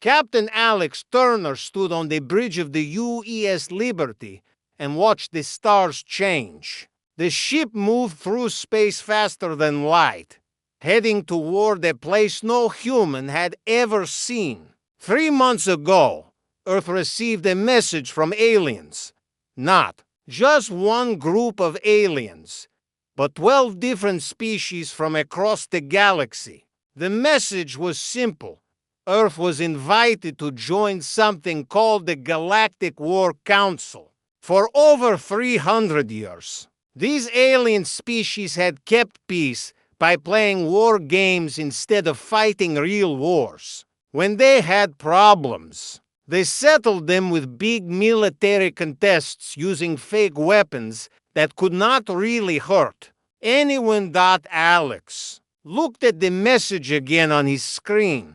Captain Alex Turner stood on the bridge of the UES Liberty and watched the stars change. The ship moved through space faster than light, heading toward a place no human had ever seen. 3 months ago, Earth received a message from aliens. Not just one group of aliens, but 12 different species from across the galaxy. The message was simple. Earth was invited to join something called the Galactic War Council. For over 300 years, these alien species had kept peace by playing war games instead of fighting real wars. When they had problems, they settled them with big military contests using fake weapons that could not really hurt anyone. Alex looked at the message again on his screen.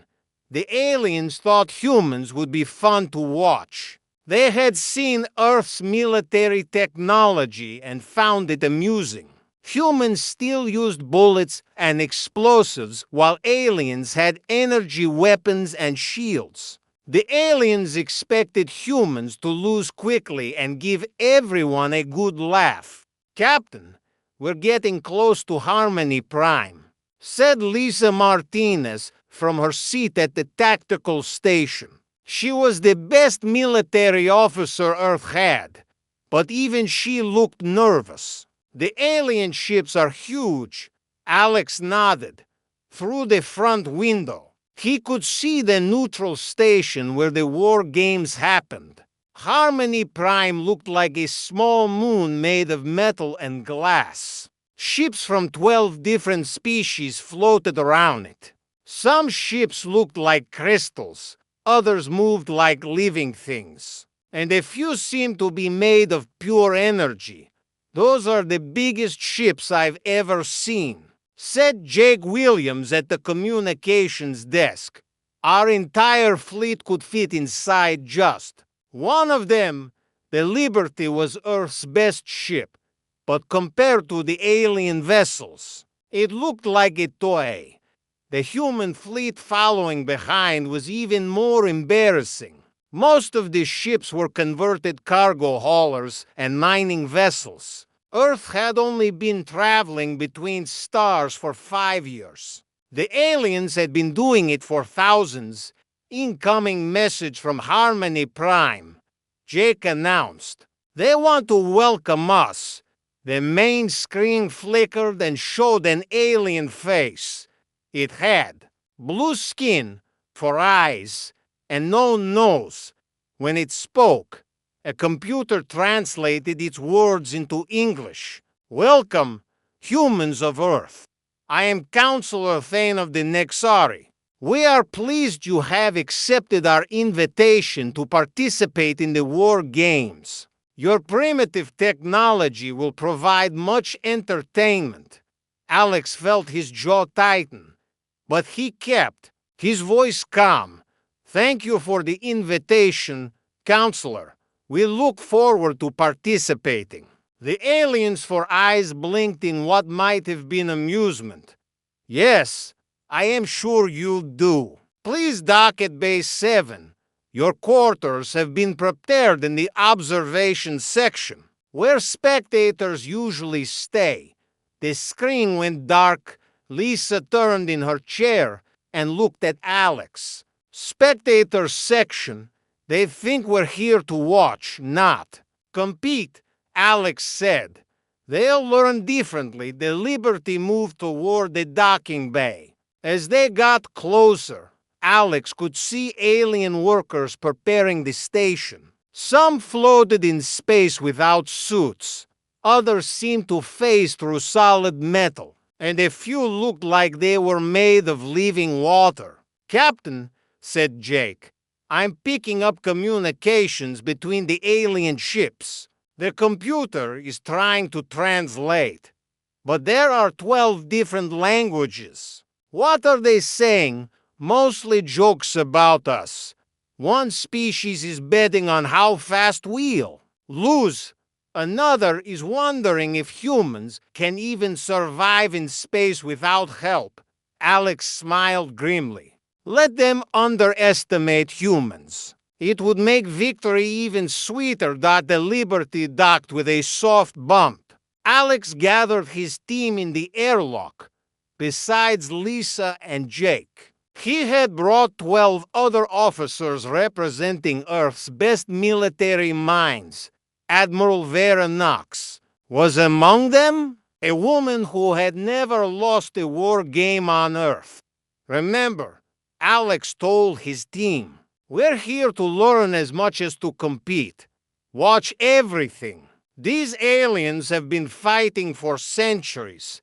The aliens thought humans would be fun to watch. They had seen Earth's military technology and found it amusing. Humans still used bullets and explosives, while aliens had energy weapons and shields. The aliens expected humans to lose quickly and give everyone a good laugh. "Captain, we're getting close to Harmony Prime," said Lisa Martinez from her seat at the tactical station. She was the best military officer Earth had, but even she looked nervous. "The alien ships are huge," Alex nodded. Through the front window, he could see the neutral station where the war games happened. Harmony Prime looked like a small moon made of metal and glass. Ships from 12 different species floated around it. Some ships looked like crystals, others moved like living things, and a few seemed to be made of pure energy. "Those are the biggest ships I've ever seen," said Jake Williams at the communications desk. "Our entire fleet could fit inside just one of them." The Liberty was Earth's best ship, but compared to the alien vessels, it looked like a toy. The human fleet following behind was even more embarrassing. Most of the ships were converted cargo haulers and mining vessels. Earth had only been traveling between stars for 5 years. The aliens had been doing it for thousands. "Incoming message from Harmony Prime," Jake announced. "They want to welcome us." The main screen flickered and showed an alien face. It had blue skin for eyes and no nose. When it spoke, a computer translated its words into English. "Welcome, humans of Earth. I am Counselor Thane of the Nexari. We are pleased you have accepted our invitation to participate in the war games. Your primitive technology will provide much entertainment." Alex felt his jaw tighten, but he kept his voice calm. "Thank you for the invitation, Counselor. We look forward to participating." The aliens' four eyes blinked in what might have been amusement. "Yes, I am sure you do. Please dock at Base 7. Your quarters have been prepared in the observation section, where spectators usually stay." The screen went dark. Lisa turned in her chair and looked at Alex. "Spectators section. They think we're here to watch, not compete," Alex said. "They'll learn differently." The Liberty moved toward the docking bay. As they got closer, Alex could see alien workers preparing the station. Some floated in space without suits. Others seemed to phase through solid metal, and a few looked like they were made of living water. "Captain," said Jake, "I'm picking up communications between the alien ships. The computer is trying to translate, but there are 12 different languages. What are they saying?" "Mostly jokes about us. One species is betting on how fast we'll lose. Another is wondering if humans can even survive in space without help." Alex smiled grimly. Let them underestimate humans. It would make victory even sweeter that the Liberty docked with a soft bump. Alex gathered his team in the airlock, besides Lisa and Jake. He had brought 12 other officers representing Earth's best military minds. Admiral Vera Knox was among them, a woman who had never lost a war game on Earth. Remember, Alex told his team, "We're here to learn as much as to compete. Watch everything. These aliens have been fighting for centuries,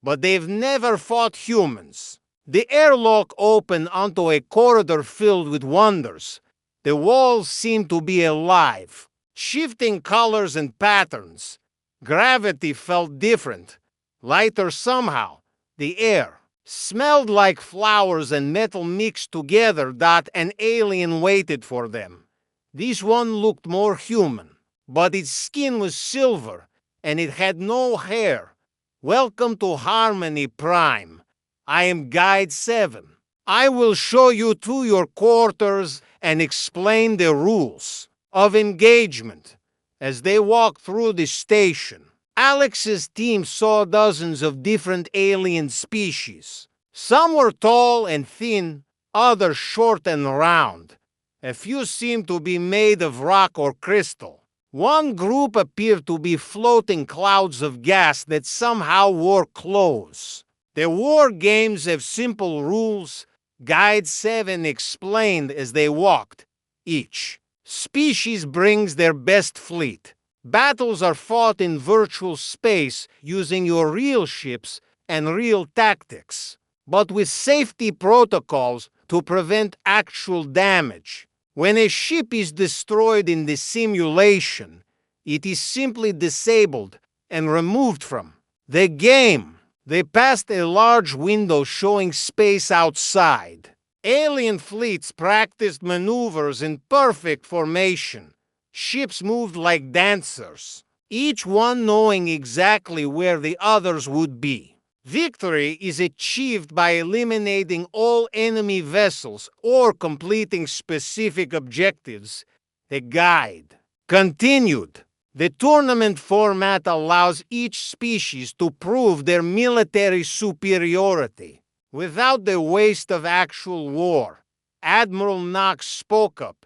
but they've never fought humans." The airlock opened onto a corridor filled with wonders. The walls seemed to be alive, shifting colors and patterns. Gravity felt different, lighter somehow. The air smelled like flowers and metal mixed together that an alien waited for them. This one looked more human, but its skin was silver and it had no hair. "Welcome to Harmony Prime. I am Guide 7. I will show you to your quarters and explain the rules of engagement." As they walked through the station, Alex's team saw dozens of different alien species. Some were tall and thin, others short and round. A few seemed to be made of rock or crystal. One group appeared to be floating clouds of gas that somehow wore clothes. The war games have simple rules, Guide 7 explained as they walked. Each species brings their best fleet. Battles are fought in virtual space using your real ships and real tactics, but with safety protocols to prevent actual damage. When a ship is destroyed in the simulation, it is simply disabled and removed from the game. They passed a large window showing space outside. Alien fleets practiced maneuvers in perfect formation. Ships moved like dancers, each one knowing exactly where the others would be. Victory is achieved by eliminating all enemy vessels or completing specific objectives. The guide continued. The tournament format allows each species to prove their military superiority without the waste of actual war. Admiral Knox spoke up.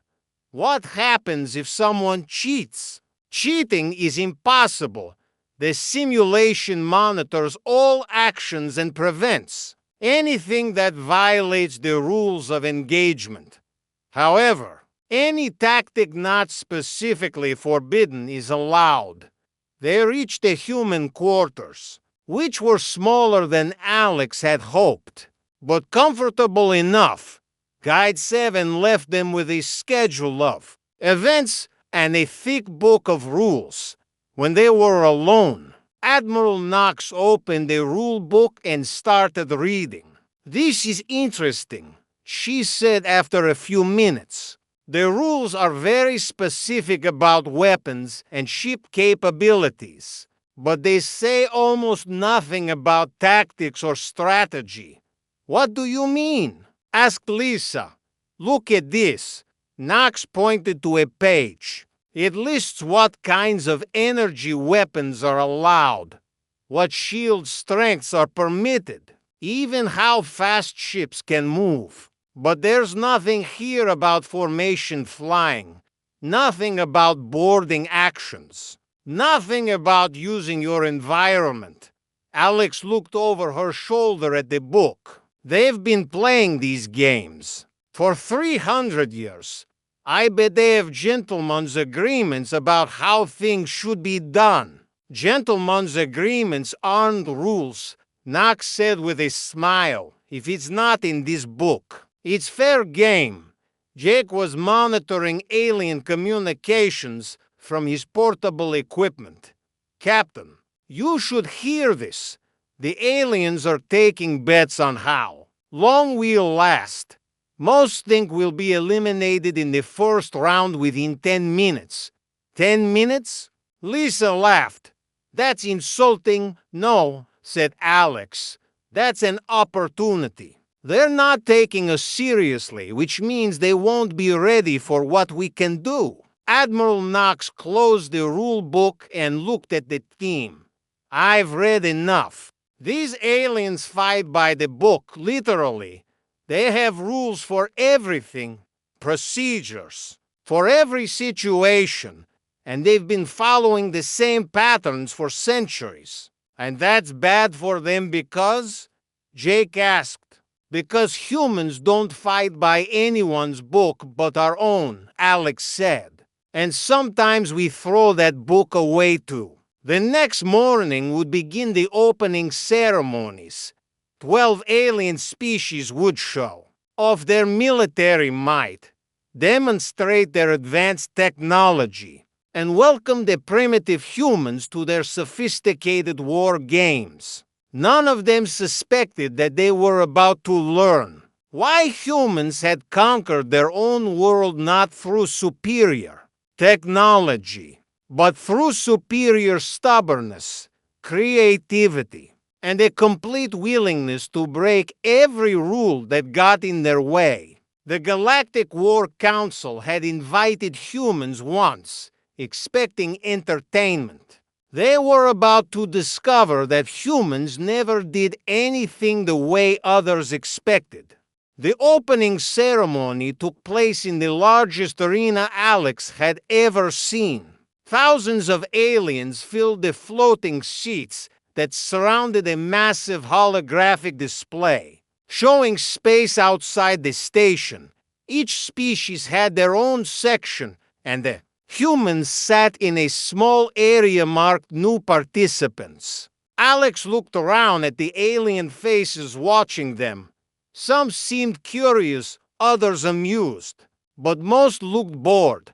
"What happens if someone cheats? Cheating is impossible. The simulation monitors all actions and prevents anything that violates the rules of engagement. However, any tactic not specifically forbidden is allowed." They reached the human quarters, which were smaller than Alex had hoped, but comfortable enough. Guide 7 left them with a schedule of events and a thick book of rules. When they were alone, Admiral Knox opened the rule book and started reading. "This is interesting," she said after a few minutes. "The rules are very specific about weapons and ship capabilities, but they say almost nothing about tactics or strategy." "What do you mean?" asked Lisa. "Look at this." Knox pointed to a page. It lists what kinds of energy weapons are allowed, what shield strengths are permitted, even how fast ships can move. But there's nothing here about formation flying, nothing about boarding actions, nothing about using your environment. Alex looked over her shoulder at the book. "They've been playing these games for 300 years. I bet they have gentlemen's agreements about how things should be done." "Gentlemen's agreements aren't rules," Knox said with a smile, "if it's not in this book. It's fair game." Jake was monitoring alien communications from his portable equipment. "Captain, you should hear this. The aliens are taking bets on how long we'll last. Most think we'll be eliminated in the first round within 10 minutes. 10 minutes? Lisa laughed. "That's insulting." "No," said Alex. "That's an opportunity. They're not taking us seriously, which means they won't be ready for what we can do. Admiral Knox closed the rule book and looked at the team. I've read enough. These aliens fight by the book, literally. They have rules for everything, procedures, for every situation, and they've been following the same patterns for centuries. And that's bad for them because? Jake asked. Because humans don't fight by anyone's book but our own, Alex said. And sometimes we throw that book away too. The next morning would begin the opening ceremonies. 12 alien species would show off their military might, demonstrate their advanced technology, and welcome the primitive humans to their sophisticated war games. None of them suspected that they were about to learn why humans had conquered their own world not through superior technology, but through superior stubbornness, creativity, and a complete willingness to break every rule that got in their way. The Galactic War Council had invited humans once, expecting entertainment. They were about to discover that humans never did anything the way others expected. The opening ceremony took place in the largest arena Alex had ever seen. Thousands of aliens filled the floating seats that surrounded a massive holographic display, showing space outside the station. Each species had their own section, and the humans sat in a small area marked New Participants. Alex looked around at the alien faces watching them. Some seemed curious, others amused, but most looked bored.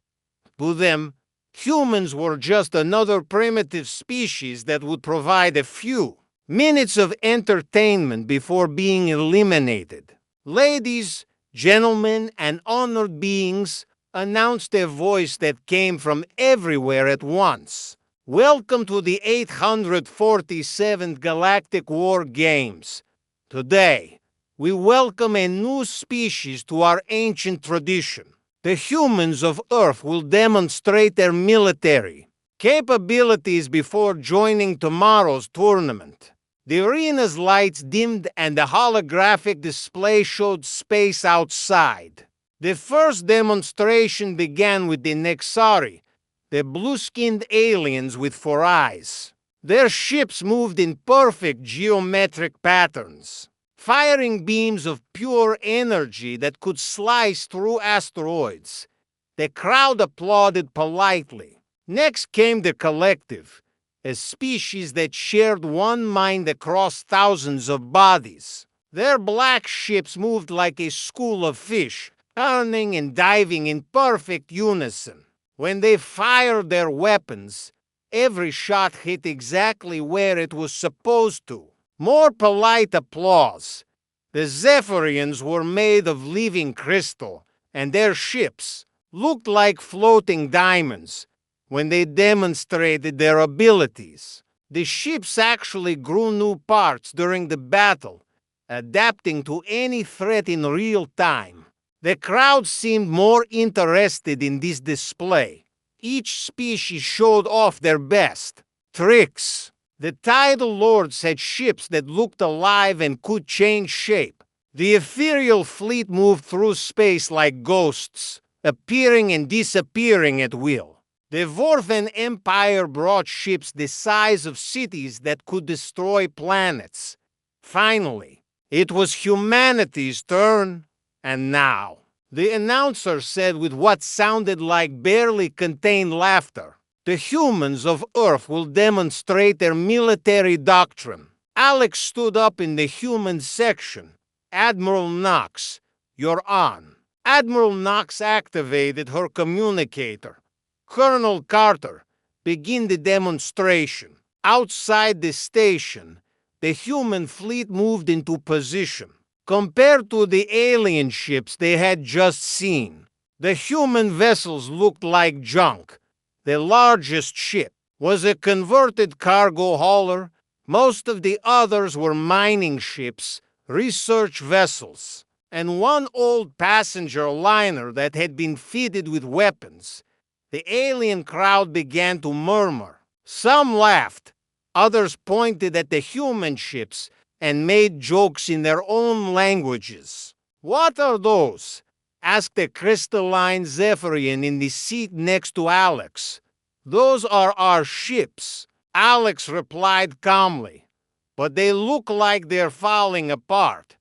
To them, humans were just another primitive species that would provide a few minutes of entertainment before being eliminated. Ladies, gentlemen, and honored beings, announced a voice that came from everywhere at once. Welcome to the 847th Galactic War Games. Today, we welcome a new species to our ancient tradition. The humans of Earth will demonstrate their military capabilities before joining tomorrow's tournament. The arena's lights dimmed and the holographic display showed space outside. The first demonstration began with the Nexari, the blue-skinned aliens with 4 eyes. Their ships moved in perfect geometric patterns, firing beams of pure energy that could slice through asteroids. The crowd applauded politely. Next came the Collective, a species that shared one mind across thousands of bodies. Their black ships moved like a school of fish, turning and diving in perfect unison. When they fired their weapons, every shot hit exactly where it was supposed to. More polite applause. The Zephyrians were made of living crystal, and their ships looked like floating diamonds when they demonstrated their abilities. The ships actually grew new parts during the battle, adapting to any threat in real time. The crowd seemed more interested in this display. Each species showed off their best tricks. The Tidal Lords had ships that looked alive and could change shape. The ethereal fleet moved through space like ghosts, appearing and disappearing at will. The Vorthen Empire brought ships the size of cities that could destroy planets. Finally, it was humanity's turn, and now, the announcer said with what sounded like barely contained laughter, the humans of Earth will demonstrate their military doctrine. Alex stood up in the human section. Admiral Knox, you're on. Admiral Knox activated her communicator. Colonel Carter, begin the demonstration. Outside the station, the human fleet moved into position. Compared to the alien ships they had just seen, the human vessels looked like junk. The largest ship was a converted cargo hauler. Most of the others were mining ships, research vessels, and one old passenger liner that had been fitted with weapons. The alien crowd began to murmur. Some laughed, others pointed at the human ships and made jokes in their own languages. "What are those?" asked a crystalline Zephyrian in the seat next to Alex. "Those are our ships," Alex replied calmly. "But they look like they're falling apart."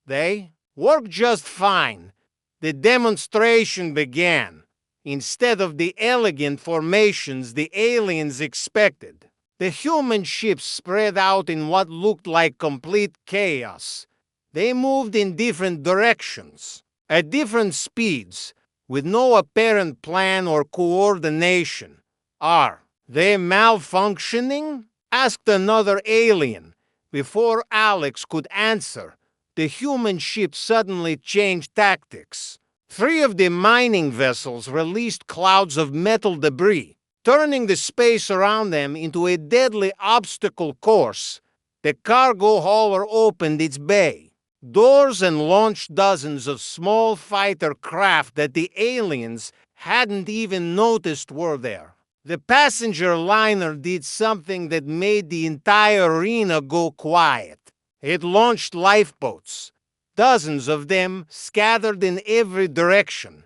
"They work just fine." The demonstration began. Instead of the elegant formations the aliens expected, the human ships spread out in what looked like complete chaos. They moved in different directions, at different speeds, with no apparent plan or coordination. "Are they malfunctioning?" asked another alien. Before Alex could answer, the human ship suddenly changed tactics. Three of the mining vessels released clouds of metal debris, turning the space around them into a deadly obstacle course. The cargo hauler opened its bay doors and launched dozens of small fighter craft that the aliens hadn't even noticed were there. The passenger liner did something that made the entire arena go quiet. It launched lifeboats, dozens of them scattered in every direction.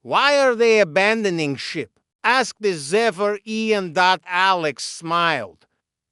"Why are they abandoning ship?" asked the Zephyr Ian. Alex smiled.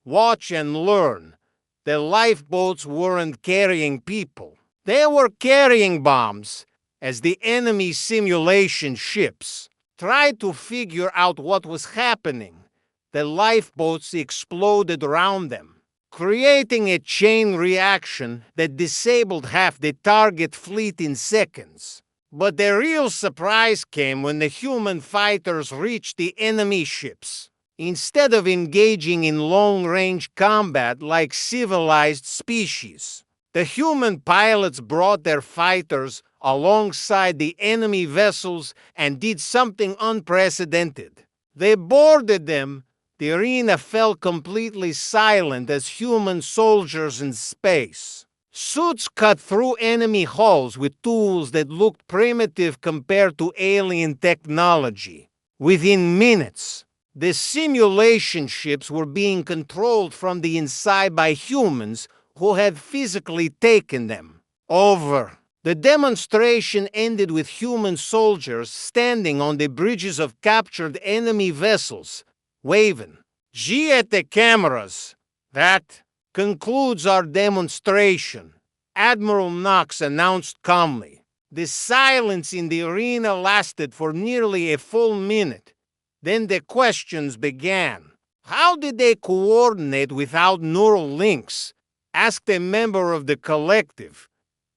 "Watch and learn." The lifeboats weren't carrying people. They were carrying bombs, as the enemy simulation ships tried to figure out what was happening. The lifeboats exploded around them, creating a chain reaction that disabled half the target fleet in seconds. But the real surprise came when the human fighters reached the enemy ships. Instead of engaging in long-range combat like civilized species, the human pilots brought their fighters alongside the enemy vessels and did something unprecedented. They boarded them. The arena fell completely silent as human soldiers in space. Suits cut through enemy hulls with tools that looked primitive compared to alien technology. Within minutes, the simulation ships were being controlled from the inside by humans who had physically taken them over. The demonstration ended with human soldiers standing on the bridges of captured enemy vessels, waving. "G at the cameras." "That concludes our demonstration," Admiral Knox announced calmly. The silence in the arena lasted for nearly a full minute. Then the questions began. "How did they coordinate without neural links?" asked a member of the collective.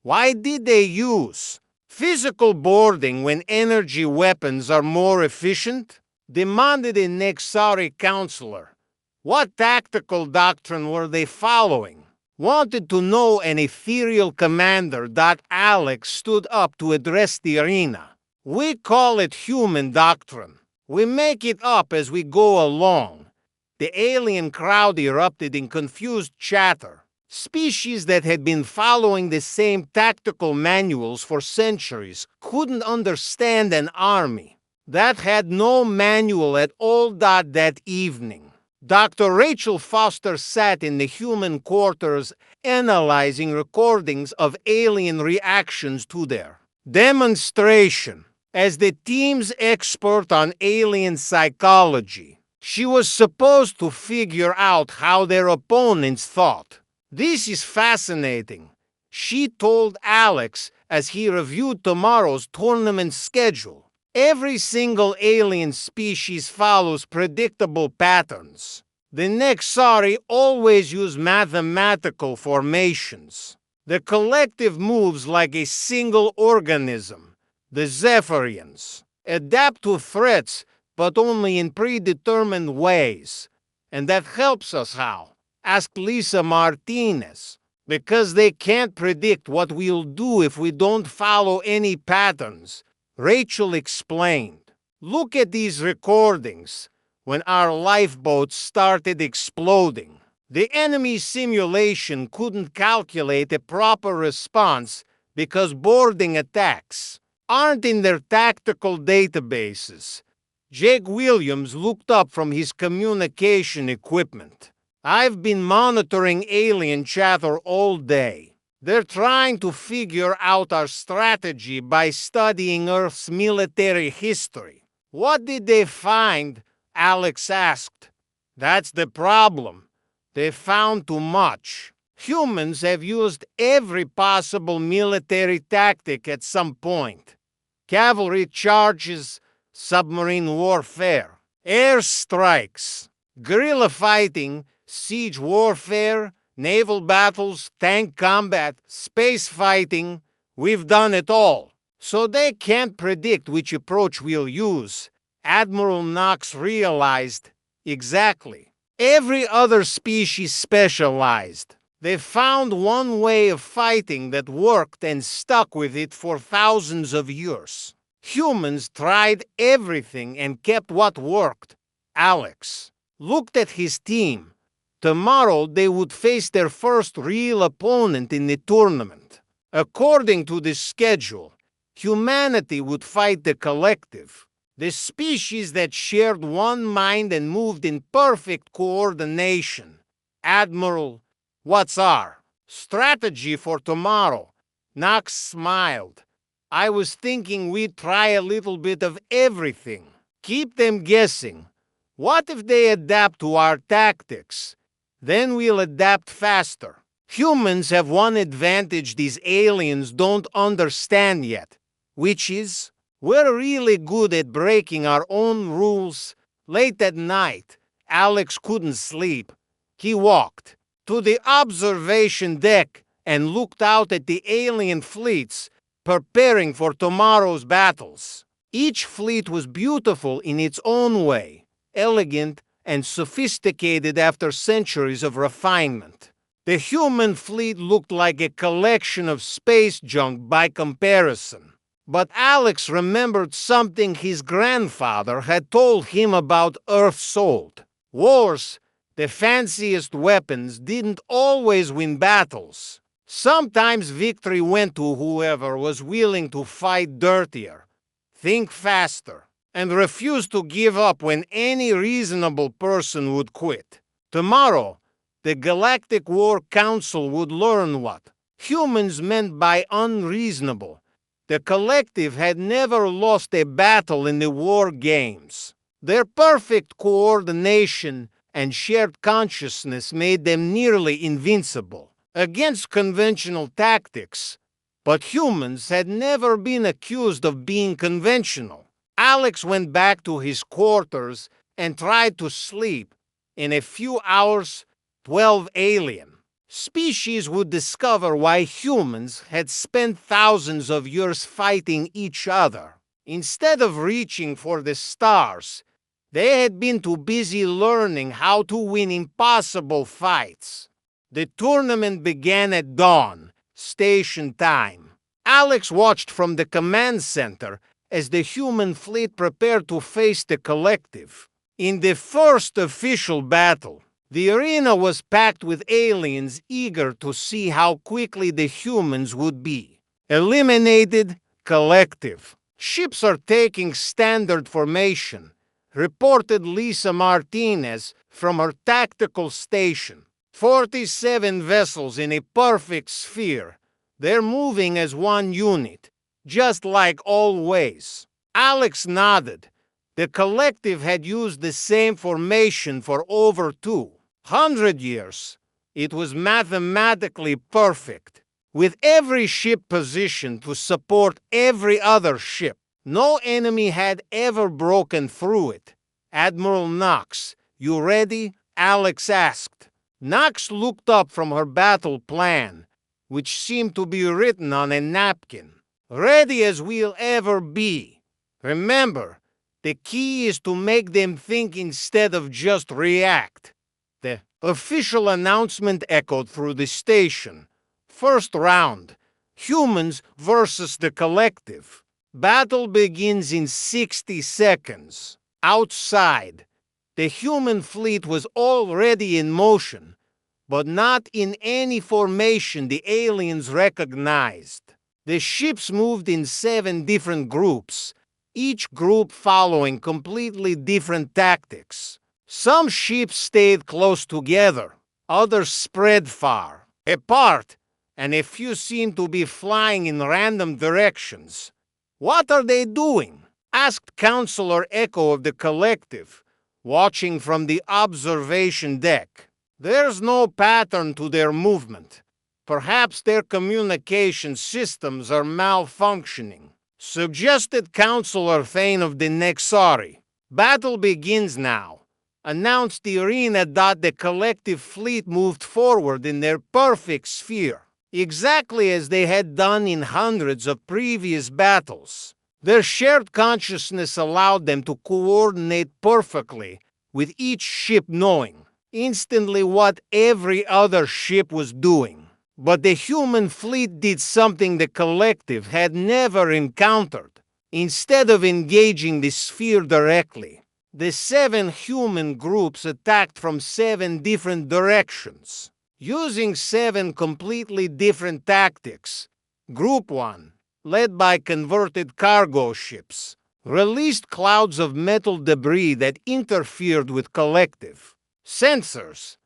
"Why did they use physical boarding when energy weapons are more efficient?" demanded a Nexari counselor. "What tactical doctrine were they following?" wanted to know an ethereal commander. Alex stood up to address the arena. "We call it human doctrine. We make it up as we go along." The alien crowd erupted in confused chatter. Species that had been following the same tactical manuals for centuries couldn't understand an army that had no manual at all. That evening, Dr. Rachel Foster sat in the human quarters analyzing recordings of alien reactions to their demonstration. As the team's expert on alien psychology, she was supposed to figure out how their opponents thought. "This is fascinating," she told Alex as he reviewed tomorrow's tournament schedule. "Every single alien species follows predictable patterns. The Nexari always use mathematical formations. The collective moves like a single organism. The Zephyrians adapt to threats, but only in predetermined ways. And that helps us how?" asked Lisa Martinez. "Because they can't predict what we'll do if we don't follow any patterns," Rachel explained. "Look at these recordings when our lifeboats started exploding. The enemy simulation couldn't calculate a proper response because boarding attacks aren't in their tactical databases. Jake Williams looked up from his communication equipment. I've been monitoring alien chatter all day. They're trying to figure out our strategy by studying Earth's military history. What did they find? Alex asked. That's the problem. They found too much. Humans have used every possible military tactic at some point. Cavalry charges, submarine warfare, air strikes, guerrilla fighting, siege warfare, naval battles, tank combat, space fighting. We've done it all. So they can't predict which approach we'll use. Admiral Knox realized. Exactly. Every other species specialized. They found one way of fighting that worked and stuck with it for thousands of years. Humans tried everything and kept what worked. Alex looked at his team. Tomorrow they would face their first real opponent in the tournament. According to the schedule, humanity would fight the collective, the species that shared one mind and moved in perfect coordination. Admiral, what's our strategy for tomorrow? Knox smiled. I was thinking we'd try a little bit of everything. Keep them guessing. What if they adapt to our tactics? Then we'll adapt faster. Humans have one advantage these aliens don't understand yet, which is we're really good at breaking our own rules. Late at night, Alex couldn't sleep. He walked to the observation deck and looked out at the alien fleets preparing for tomorrow's battles. Each fleet was beautiful in its own way, elegant and sophisticated after centuries of refinement. The human fleet looked like a collection of space junk by comparison. But Alex remembered something his grandfather had told him about Earth's old wars. The fanciest weapons didn't always win battles. Sometimes victory went to whoever was willing to fight dirtier, think faster, and refuse to give up when any reasonable person would quit. Tomorrow, the Galactic War Council would learn what humans meant by unreasonable. The collective had never lost a battle in the war games. Their perfect coordination and shared consciousness made them nearly invincible against conventional tactics. But humans had never been accused of being conventional. Alex went back to his quarters and tried to sleep. In a few hours, 12 alien species would discover why humans had spent thousands of years fighting each other. Instead of reaching for the stars, they had been too busy learning how to win impossible fights. The tournament began at dawn, station time. Alex watched from the command center as the human fleet prepared to face the collective. In the first official battle, the arena was packed with aliens eager to see how quickly the humans would be eliminated. Collective ships are taking standard formation, reported Lisa Martinez from her tactical station. 47 vessels in a perfect sphere. They're moving as one unit, just like always. Alex nodded. The collective had used the same formation for over 200 years. It was mathematically perfect, with every ship positioned to support every other ship. No enemy had ever broken through it. Admiral Knox, you ready? Alex asked. Knox looked up from her battle plan, which seemed to be written on a napkin. Ready as we'll ever be. Remember, the key is to make them think instead of just react. The official announcement echoed through the station. First round, humans versus the collective. Battle begins in 60 seconds. Outside, the human fleet was already in motion, but not in any formation the aliens recognized. The ships moved in 7 different groups, each group following completely different tactics. Some ships stayed close together, others spread far apart, and a few seemed to be flying in random directions. "What are they doing?" asked Counselor Echo of the collective, watching from the observation deck. "There's no pattern to their movement. Perhaps their communication systems are malfunctioning," suggested Counselor Thane of the Nexari. "Battle begins now," announced the arena. The collective fleet moved forward in their perfect sphere, exactly as they had done in hundreds of previous battles. Their shared consciousness allowed them to coordinate perfectly, with each ship knowing instantly what every other ship was doing. But the human fleet did something the collective had never encountered. Instead of engaging the sphere directly, the 7 human groups attacked from 7 different directions, using 7 completely different tactics. Group 1, led by converted cargo ships, released clouds of metal debris that interfered with collective sensors.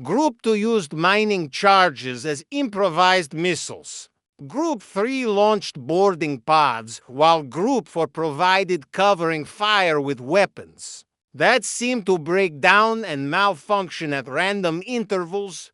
Group 2 used mining charges as improvised missiles. Group 3 launched boarding pods, while Group 4 provided covering fire with weapons that seemed to break down and malfunction at random intervals.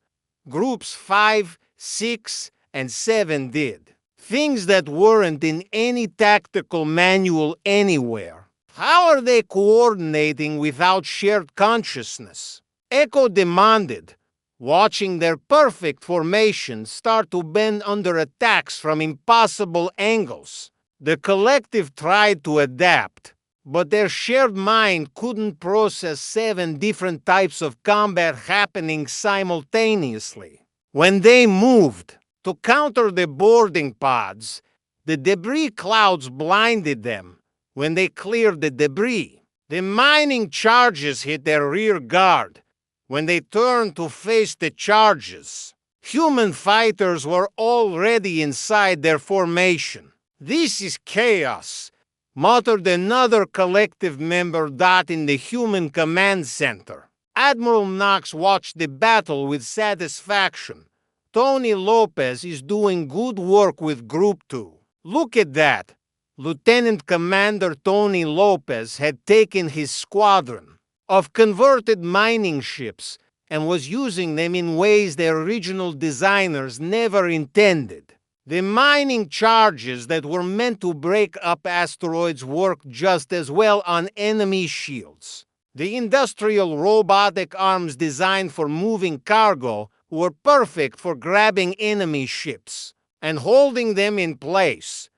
Groups 5, 6, and 7 did things that weren't in any tactical manual anywhere. How are they coordinating without shared consciousness? Echo demanded, watching their perfect formation start to bend under attacks from impossible angles. The collective tried to adapt, but their shared mind couldn't process 7 different types of combat happening simultaneously. When they moved to counter the boarding pods, the debris clouds blinded them. When they cleared the debris, the mining charges hit their rear guard. When they turned to face the charges, human fighters were already inside their formation. "This is chaos," muttered another collective member in the human command center. Admiral Knox watched the battle with satisfaction. "Tony Lopez is doing good work with Group 2. Look at that." Lieutenant Commander Tony Lopez had taken his squadron of converted mining ships and was using them in ways their original designers never intended. The mining charges that were meant to break up asteroids worked just as well on enemy shields. The industrial robotic arms designed for moving cargo were perfect for grabbing enemy ships and holding them in place.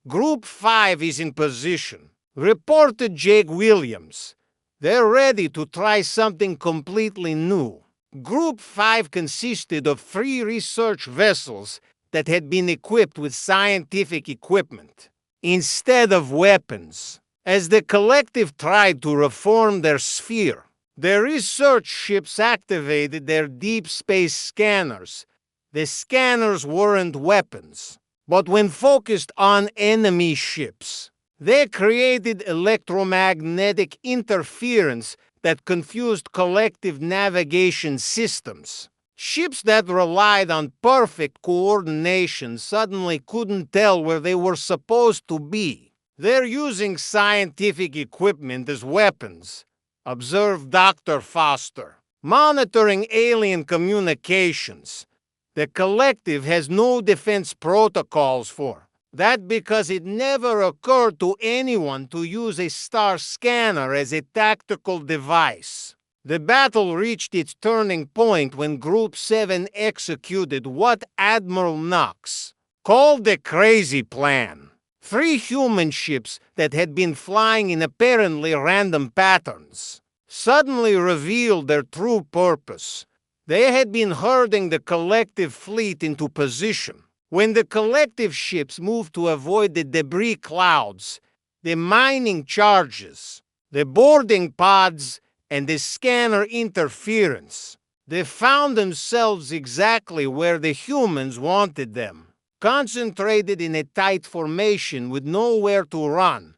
"Group 5 is in position," reported Jake Williams. "They're ready to try something completely new." Group 5 consisted of 3 research vessels that had been equipped with scientific equipment instead of weapons. As the collective tried to reform their sphere, the research ships activated their deep space scanners. The scanners weren't weapons, but when focused on enemy ships, they created electromagnetic interference that confused collective navigation systems. Ships that relied on perfect coordination suddenly couldn't tell where they were supposed to be. "They're using scientific equipment as weapons," observed Dr. Foster, monitoring alien communications. "The collective has no defense protocols for that because it never occurred to anyone to use a star scanner as a tactical device." The battle reached its turning point when Group 7 executed what Admiral Knox called the crazy plan. 3 human ships that had been flying in apparently random patterns suddenly revealed their true purpose. They had been herding the collective fleet into position. When the collective ships moved to avoid the debris clouds, the mining charges, the boarding pods, and the scanner interference, They found themselves exactly where the humans wanted them, concentrated in a tight formation with nowhere to run.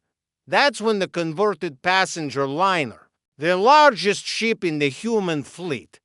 That's when the converted passenger liner, the largest ship in the human fleet,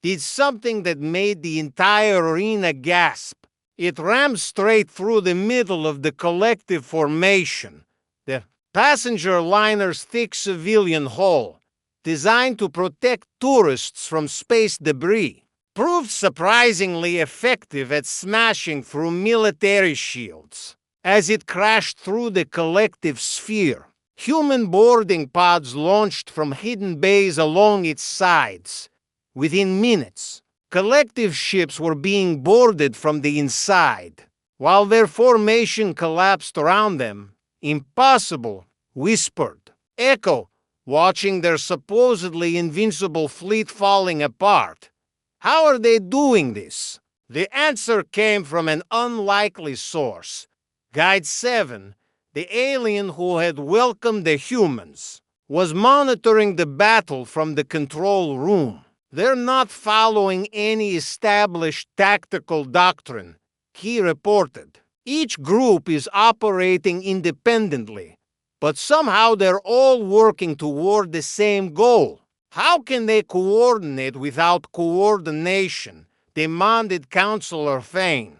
did something that made the entire arena gasp. It rammed straight through the middle of the collective formation, the passenger liner's thick civilian hull, designed to protect tourists from space debris, proved surprisingly effective at smashing through military shields. As it crashed through the collective sphere, human boarding pods launched from hidden bays along its sides. Within minutes, collective ships were being boarded from the inside. While their formation collapsed around them, "Impossible," whispered Echo, watching their supposedly invincible fleet falling apart. "How are they doing this?" The answer came from an unlikely source. Guide 7, the alien who had welcomed the humans, was monitoring the battle from the control room. "They're not following any established tactical doctrine," he reported. "Each group is operating independently, but somehow they're all working toward the same goal." "How can they coordinate without coordination?" demanded Counselor Fane.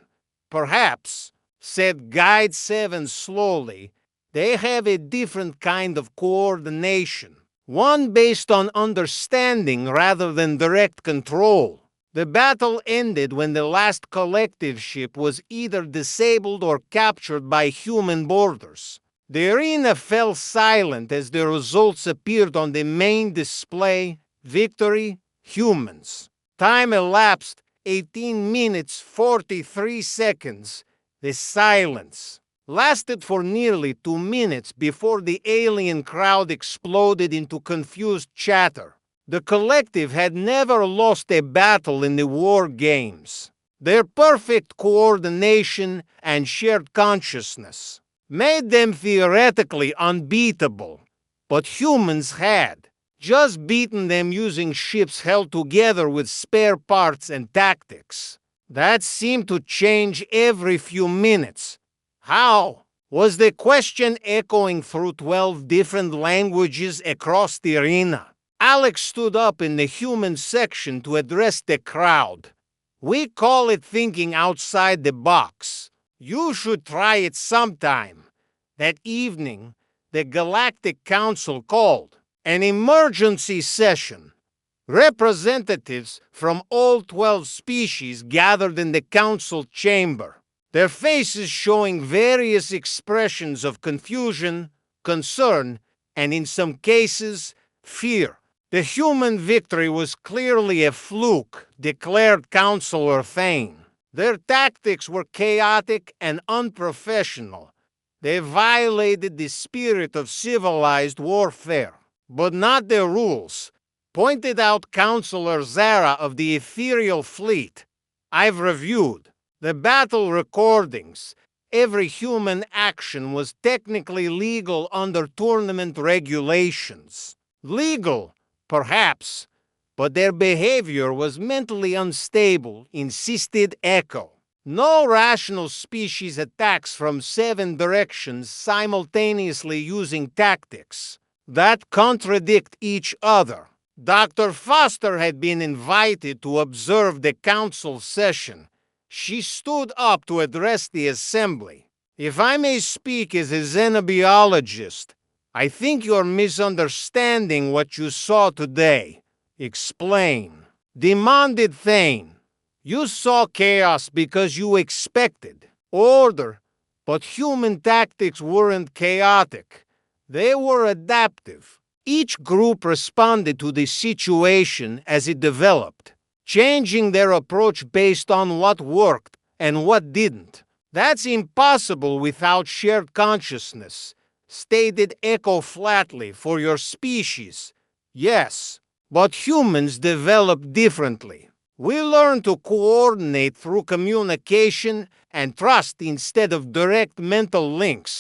"Perhaps," said Guide 7 slowly, "they have a different kind of coordination, one based on understanding rather than direct control." The battle ended when the last collective ship was either disabled or captured by human boarders. The arena fell silent as the results appeared on the main display. Victory, humans. Time elapsed 18 minutes 43 seconds. The silence lasted for nearly 2 minutes before the alien crowd exploded into confused chatter. The collective had never lost a battle in the war games. Their perfect coordination and shared consciousness made them theoretically unbeatable, but humans had just beaten them using ships held together with spare parts and tactics. That seemed to change every few minutes. How? Was the question echoing through 12 different languages across the arena. Alex stood up in the human section to address the crowd. "We call it thinking outside the box. You should try it sometime." That evening, the Galactic Council called an emergency session. Representatives from all 12 species gathered in the council chamber, their faces showing various expressions of confusion, concern, and in some cases, fear. "The human victory was clearly a fluke," declared Counselor Fane. "Their tactics were chaotic and unprofessional. They violated the spirit of civilized warfare, but not the rules," pointed out Counselor Zara of the Ethereal Fleet. "I've reviewed the battle recordings. Every human action was technically legal under tournament regulations." "Legal, perhaps, but their behavior was mentally unstable," insisted Echo. "No rational species attacks from 7 directions simultaneously using tactics that contradict each other." Dr. Foster had been invited to observe the council session. She stood up to address the assembly. "If I may speak as a xenobiologist, I think you're misunderstanding what you saw today." "Explain," demanded Thane. "You saw chaos because you expected order, but human tactics weren't chaotic. They were adaptive. Each group responded to the situation as it developed, changing their approach based on what worked and what didn't. That's impossible without shared consciousness," stated Echo flatly. "For your species, yes, but humans develop differently. We learn to coordinate through communication and trust instead of direct mental links.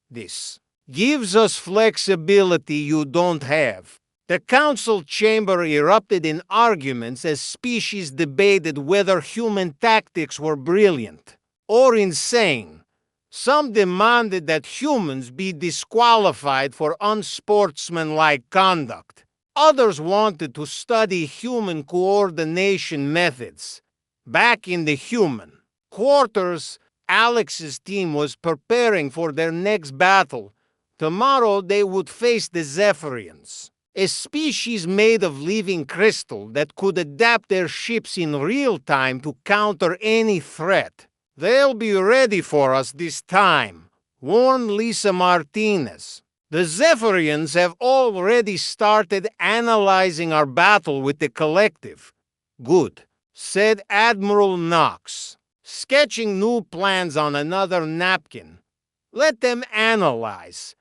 This gives us flexibility you don't have." The council chamber erupted in arguments as species debated whether human tactics were brilliant or insane. Some demanded that humans be disqualified for unsportsmanlike conduct. Others wanted to study human coordination methods. Back in the human quarters, Alex's team was preparing for their next battle. Tomorrow they would face the Zephyrians, a species made of living crystal that could adapt their ships in real time to counter any threat. "They'll be ready for us this time," warned Lisa Martinez. "The Zephyrians have already started analyzing our battle with the collective." "Good," said Admiral Knox, sketching new plans on another napkin. "Let them analyze.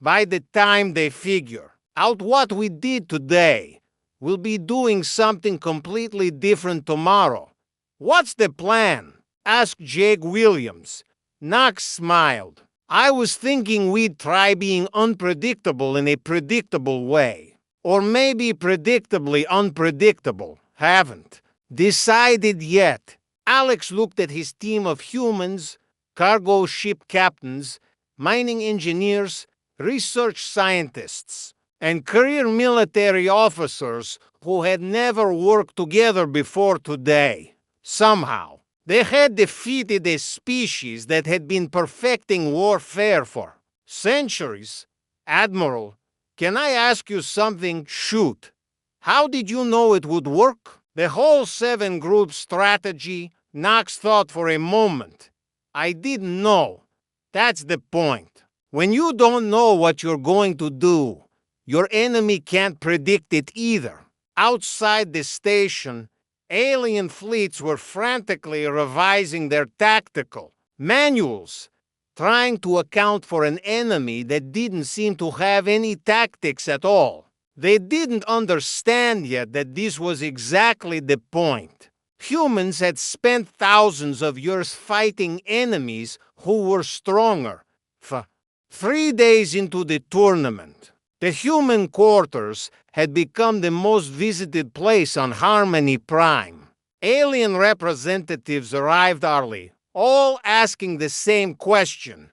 By the time they figure out what we did today, we'll be doing something completely different tomorrow." "What's the plan?" asked Jake Williams. Knox smiled. "I was thinking we'd try being unpredictable in a predictable way. Or maybe predictably unpredictable. Haven't decided yet." Alex looked at his team of humans, cargo ship captains, mining engineers, research scientists, and career military officers who had never worked together before today. Somehow, they had defeated a species that had been perfecting warfare for centuries. "Admiral, can I ask you something?" "Shoot." "How did you know it would work?" "The whole 7-group strategy." Knox thought for a moment. "I didn't know. That's the point. When you don't know what you're going to do, your enemy can't predict it either." Outside the station, alien fleets were frantically revising their tactical manuals, trying to account for an enemy that didn't seem to have any tactics at all. They didn't understand yet that this was exactly the point. Humans had spent thousands of years fighting enemies who were stronger. 3 days into the tournament, the human quarters had become the most visited place on Harmony Prime. Alien representatives arrived early, all asking the same question: